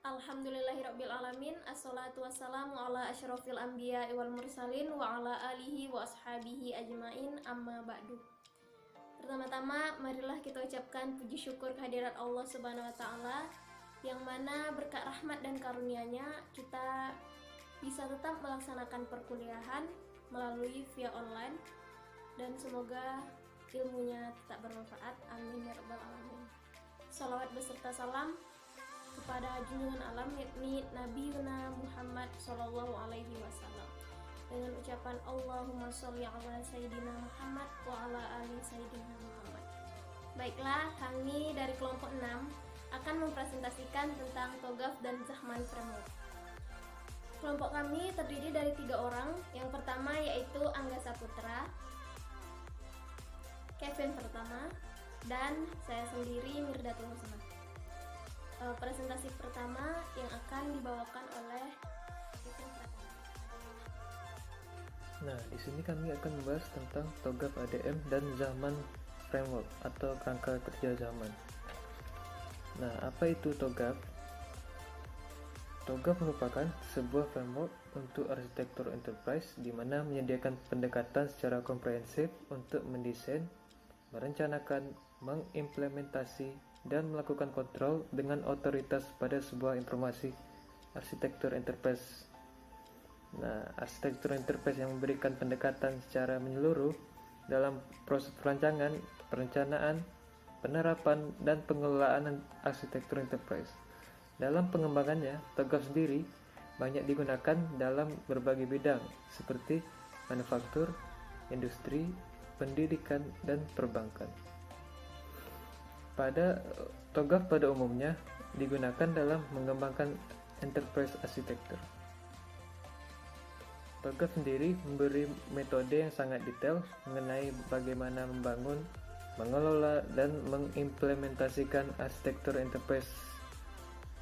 Alhamdulillahirabbil alamin. Assalatu wassalamu ala asyrofil anbiya wal mursalin wa ala alihi wa ashabihi ajmain, amma ba'du. Pertama-tama marilah kita ucapkan puji syukur kehadirat Allah Subhanahu wa taala, yang mana berkat rahmat dan karunia-Nya kita bisa tetap melaksanakan perkuliahan melalui via online, dan semoga ilmunya tetap bermanfaat. Amin ya rabbal alamin. Salawat beserta salam kepada junjungan alam, yakni Nabi Yuna Muhammad Sallallahu Alaihi Wasallam, dengan ucapan Allahumma sholli ala Sayyidina Muhammad wa ala ali Sayyidina Muhammad. Baiklah, kami dari kelompok 6 akan mempresentasikan tentang TOGAF dan Zaman Framework. Kelompok kami terdiri dari 3 orang. Yang pertama yaitu Angga Saputra, Kevin pertama, dan saya sendiri Mirdatul Husna. Presentasi pertama yang akan dibawakan oleh Kevin pertama. Nah, di sini kami akan membahas tentang TOGAF ADM dan Zaman Framework atau kerangka kerja zaman. Nah, apa itu TOGAF? TOGAF merupakan sebuah framework untuk arsitektur enterprise di mana menyediakan pendekatan secara komprehensif untuk mendesain, merencanakan, mengimplementasi, dan melakukan kontrol dengan otoritas pada sebuah informasi arsitektur enterprise. Nah, arsitektur enterprise yang memberikan pendekatan secara menyeluruh dalam proses perancangan, perencanaan, penerapan, dan pengelolaan arsitektur enterprise. Dalam pengembangannya, TOGAF sendiri banyak digunakan dalam berbagai bidang seperti manufaktur, industri, pendidikan, dan perbankan. TOGAF pada umumnya digunakan dalam mengembangkan enterprise architecture. TOGAF sendiri memberi metode yang sangat detail mengenai bagaimana membangun, mengelola, dan mengimplementasikan arsitektur enterprise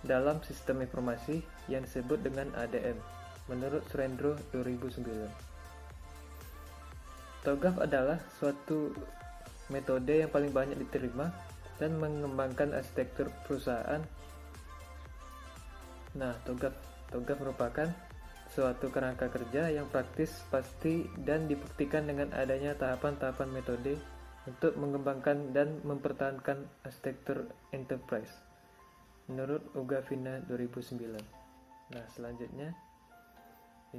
dalam sistem informasi yang disebut dengan ADM menurut Surendro 2009. TOGAF adalah suatu metode yang paling banyak diterima dan mengembangkan arsitektur perusahaan. Nah, TOGAF merupakan suatu kerangka kerja yang praktis, pasti, dan dibuktikan dengan adanya tahapan-tahapan metode untuk mengembangkan dan mempertahankan arsitektur enterprise menurut Ugavina 2009. Nah, selanjutnya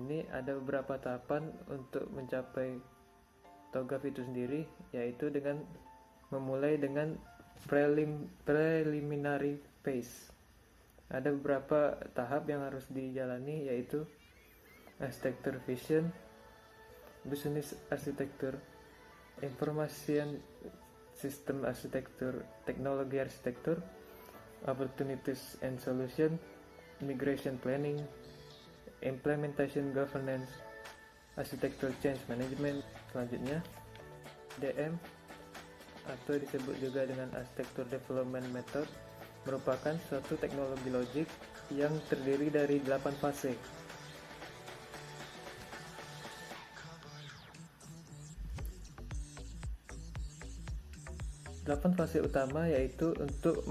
ini ada beberapa tahapan untuk mencapai TOGAF itu sendiri, yaitu dengan memulai dengan preliminary phase. Ada beberapa tahap yang harus dijalani, yaitu architecture vision, business architecture, information system architecture, technology architecture, opportunities and solution, migration planning, implementation governance, architecture change management. Selanjutnya DM atau disebut juga dengan Architecture Development Method merupakan suatu teknologi logik yang terdiri dari 8 fase. Fase utama yaitu untuk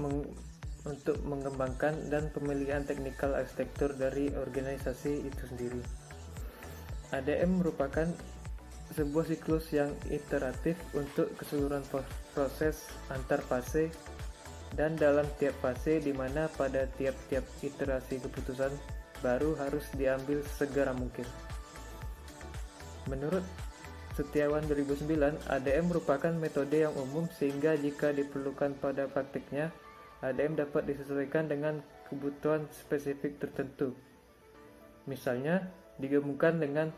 mengembangkan dan pemilihan teknikal arsitektur dari organisasi itu sendiri. ADM merupakan sebuah siklus yang iteratif untuk keseluruhan proses antar fase, dan dalam tiap fase di mana pada tiap-tiap iterasi keputusan baru harus diambil segera mungkin. Menurut Setiawan 2009, ADM merupakan metode yang umum sehingga jika diperlukan pada praktiknya, ADM dapat disesuaikan dengan kebutuhan spesifik tertentu. Misalnya, digabungkan dengan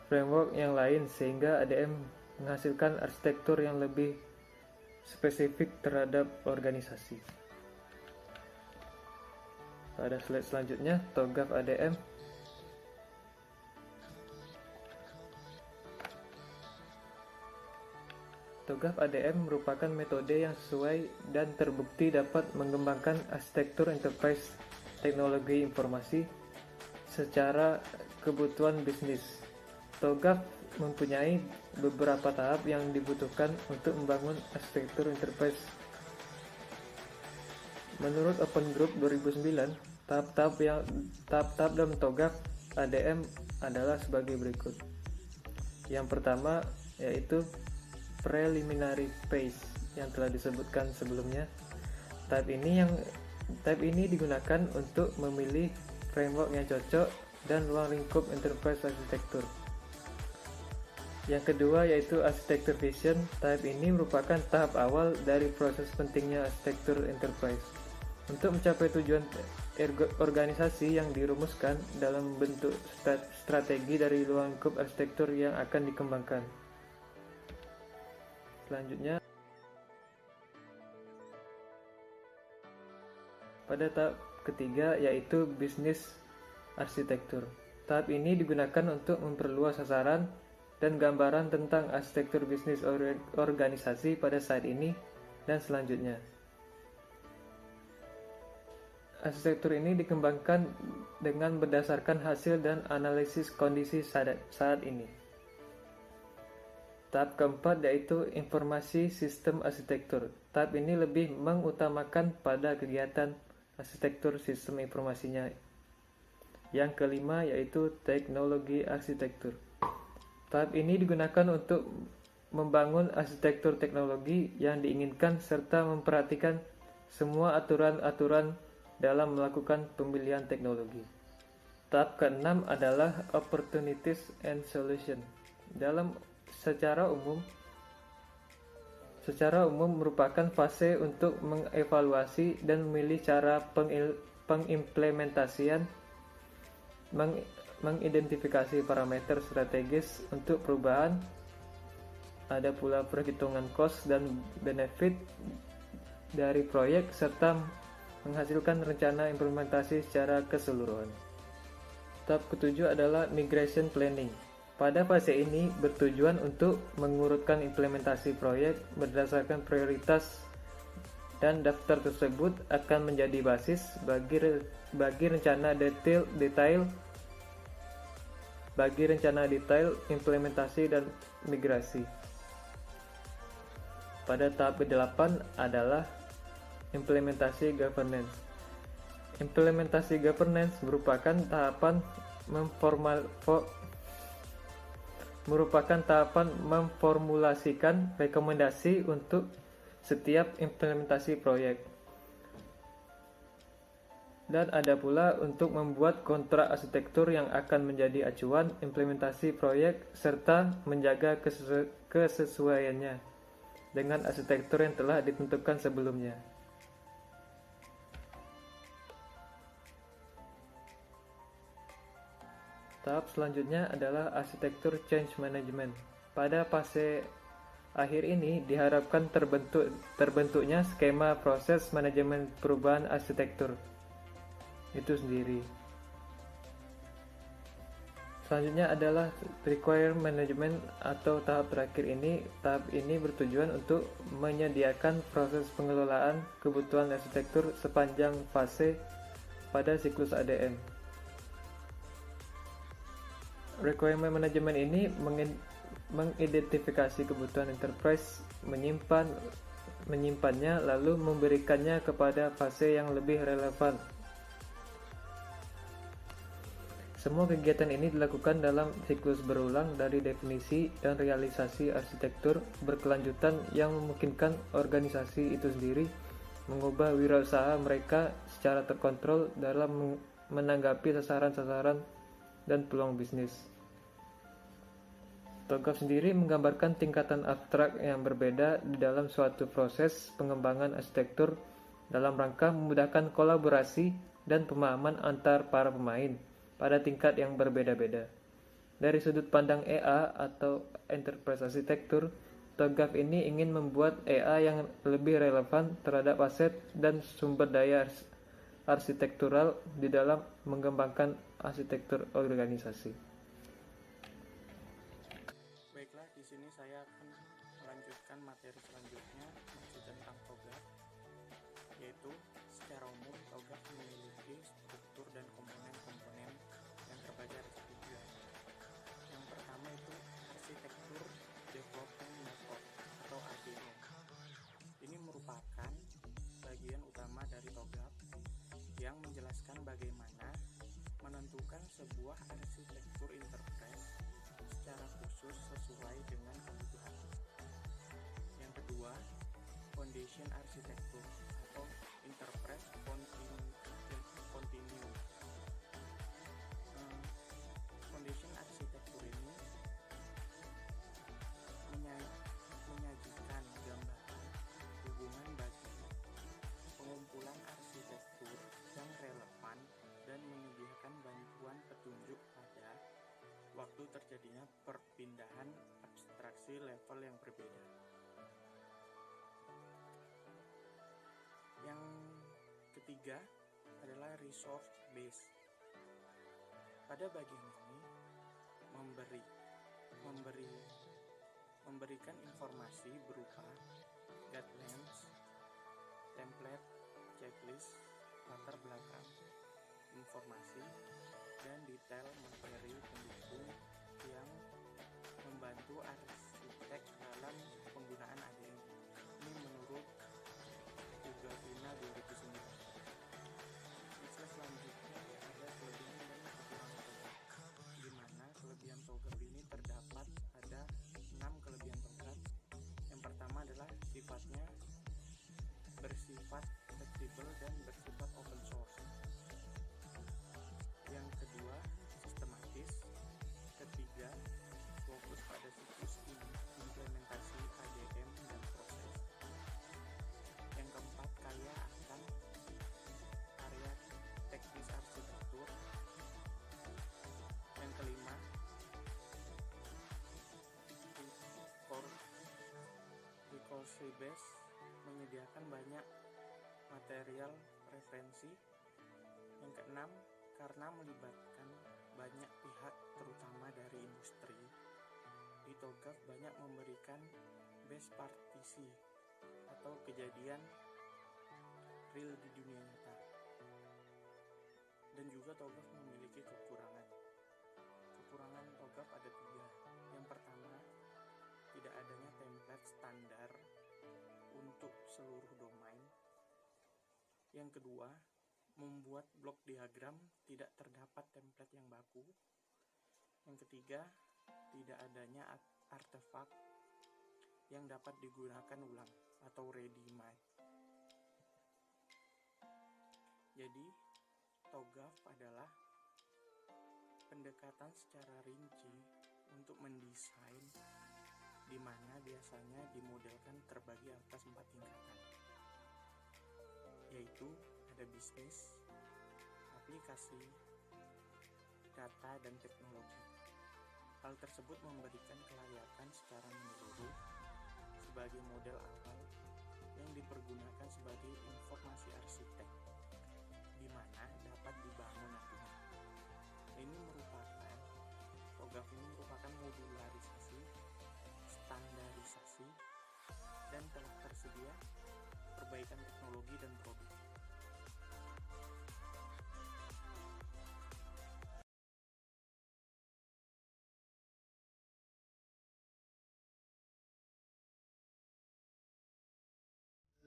framework yang lain sehingga ADM menghasilkan arsitektur yang lebih spesifik terhadap organisasi. Pada slide selanjutnya, TOGAF ADM. TOGAF ADM merupakan metode yang sesuai dan terbukti dapat mengembangkan arsitektur enterprise teknologi informasi secara kebutuhan bisnis. TOGAF mempunyai beberapa tahap yang dibutuhkan untuk membangun arsitektur enterprise. Menurut Open Group 2009, Tahap-tahap dalam TOGAF ADM adalah sebagai berikut. Yang pertama yaitu preliminary phase yang telah disebutkan sebelumnya. Tahap ini digunakan untuk memilih framework yang cocok dan ruang lingkup enterprise arsitektur. Yang kedua yaitu arsitektur vision. Tahap ini merupakan tahap awal dari proses pentingnya arsitektur enterprise untuk mencapai tujuan organisasi yang dirumuskan dalam bentuk strategi dari ruang lingkup arsitektur yang akan dikembangkan. Selanjutnya, pada tahap ketiga yaitu bisnis arsitektur. Tahap ini digunakan untuk memperluas sasaran dan gambaran tentang arsitektur bisnis organisasi pada saat ini dan selanjutnya. Arsitektur ini dikembangkan dengan berdasarkan hasil dan analisis kondisi saat ini. Tahap keempat yaitu informasi sistem arsitektur. Tahap ini lebih mengutamakan pada kegiatan arsitektur sistem informasinya. Yang kelima yaitu teknologi arsitektur. Tahap ini digunakan untuk membangun arsitektur teknologi yang diinginkan serta memperhatikan semua aturan-aturan dalam melakukan pemilihan teknologi. Tahap keenam adalah opportunities and solution. Secara umum merupakan fase untuk mengevaluasi dan memilih cara pengimplementasian, mengidentifikasi parameter strategis untuk perubahan, ada pula perhitungan cost dan benefit dari proyek serta menghasilkan rencana implementasi secara keseluruhan. Tahap ketujuh adalah migration planning. Pada fase ini bertujuan untuk mengurutkan implementasi proyek berdasarkan prioritas dan daftar tersebut akan menjadi basis bagi rencana detail implementasi dan migrasi. Pada tahap ke-8 adalah implementasi governance. Implementasi governance merupakan tahapan memformulasikan rekomendasi untuk setiap implementasi proyek. Dan ada pula untuk membuat kontrak arsitektur yang akan menjadi acuan implementasi proyek serta menjaga kesesuaiannya dengan arsitektur yang telah ditentukan sebelumnya. Tahap selanjutnya adalah arsitektur change management. Pada fase akhir ini diharapkan terbentuknya skema proses manajemen perubahan arsitektur itu sendiri. Selanjutnya adalah requirement management atau tahap terakhir ini. Tahap ini bertujuan untuk menyediakan proses pengelolaan kebutuhan arsitektur sepanjang fase pada siklus ADM. Requirement management ini mengidentifikasi kebutuhan enterprise, menyimpannya lalu memberikannya kepada fase yang lebih relevan. Semua kegiatan ini dilakukan dalam siklus berulang dari definisi dan realisasi arsitektur berkelanjutan yang memungkinkan organisasi itu sendiri mengubah wirausaha mereka secara terkontrol dalam menanggapi sasaran-sasaran dan peluang bisnis. TOGAF sendiri menggambarkan tingkatan abstrak yang berbeda di dalam suatu proses pengembangan arsitektur dalam rangka memudahkan kolaborasi dan pemahaman antar para pemain pada tingkat yang berbeda-beda. Dari sudut pandang EA atau Enterprise Architecture, TOGAF ini ingin membuat EA yang lebih relevan terhadap aset dan sumber daya arsitektural di dalam mengembangkan arsitektur organisasi. Baiklah, di sini saya akan melanjutkan materi selanjutnya masih tentang TOGAF, yaitu secara umum TOGAF memiliki struktur dan komponen-komponen yang terbagi atas 7. Yang pertama itu arsitektur development method atau ADM. Ini merupakan bagian utama dari TOGAF yang menjelaskan bagaimana menentukan sebuah arsitektur enterprise secara khusus sesuai dengan kebutuhan. Yang kedua, foundation arsitektur atau enterprise continuum. Foundation arsitektur ini menyajikan gambaran hubungan bagi pengumpulan arsitektur yang relevan dan menyediakan bantuan petunjuk pada waktu terjadinya perpindahan abstraksi level yang berbeda. Yang ketiga adalah resource base. Pada bagian ini memberikan informasi berupa guidelines, template, checklist, latar belakang, informasi, dan detail materi pendukung yang membantu arsitek dalam penggunaan ADM. Ini menurut Ugavina 2009. Slide selanjutnya ada kelebihan dan kekurangan TOGAF, di mana kelebihan TOGAF ini terdapat ada 6 kelebihan TOGAF. Yang pertama adalah sifatnya bersifat fleksibel dan bersifat open source. Yang kedua, sistematis. Ketiga, fokus pada siklus implementasi ADM dan proses. Yang keempat, kaya akan area teknis arsitektur. Yang kelima, recursive base menyediakan banyak material referensi. Yang keenam, karena melibatkan banyak pihak terutama dari industri, di TOGAF banyak memberikan best partisi atau kejadian real di dunia nyata. Dan juga TOGAF memiliki kekurangan. Kekurangan TOGAF ada 3. Yang pertama, tidak adanya template standar untuk seluruh domain. Yang kedua, membuat blok diagram tidak terdapat template yang baku. Yang ketiga, tidak adanya artefak yang dapat digunakan ulang atau ready-made. Jadi, TOGAF adalah pendekatan secara rinci untuk mendesain, di mana biasanya dimodelkan terbagi atas 4 tingkatan, yaitu ada bisnis, aplikasi, data, dan teknologi. Hal tersebut memberikan kelayakan secara menyeluruh sebagai model awal yang dipergunakan sebagai informasi arsitek, di mana dapat dibangun nantinya. TOGAF ini merupakan modularisasi, standarisasi, dan telah tersedia perbaikan teknologi dan produk.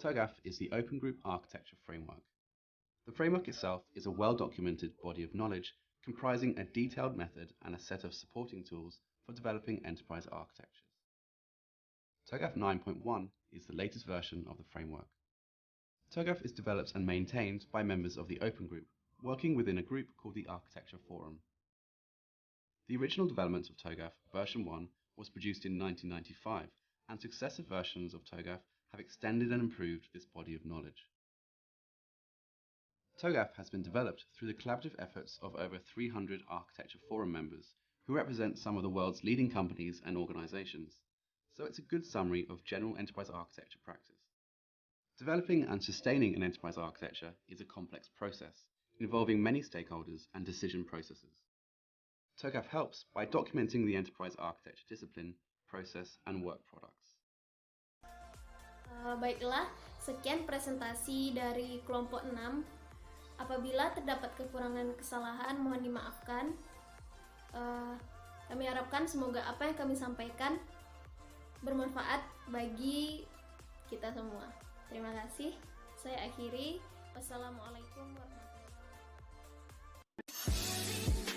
TOGAF is the Open Group Architecture Framework. The framework itself is a well-documented body of knowledge comprising a detailed method and a set of supporting tools for developing enterprise architectures. TOGAF 9.1 is the latest version of the framework. TOGAF is developed and maintained by members of the Open Group, working within a group called the Architecture Forum. The original development of TOGAF, version 1, was produced in 1995, and successive versions of TOGAF have extended and improved this body of knowledge. TOGAF has been developed through the collaborative efforts of over 300 Architecture Forum members who represent some of the world's leading companies and organizations, so it's a good summary of general enterprise architecture practice. Developing and sustaining an enterprise architecture is a complex process involving many stakeholders and decision processes. TOGAF helps by documenting the enterprise architecture discipline, process, and work products. Baiklah, sekian presentasi dari kelompok 6. Apabila terdapat kekurangan kesalahan, mohon dimaafkan. Kami harapkan semoga apa yang kami sampaikan bermanfaat bagi kita semua. Terima kasih. Saya akhiri. Wassalamualaikum warahmatullahi wabarakatuh. Assalamualaikum.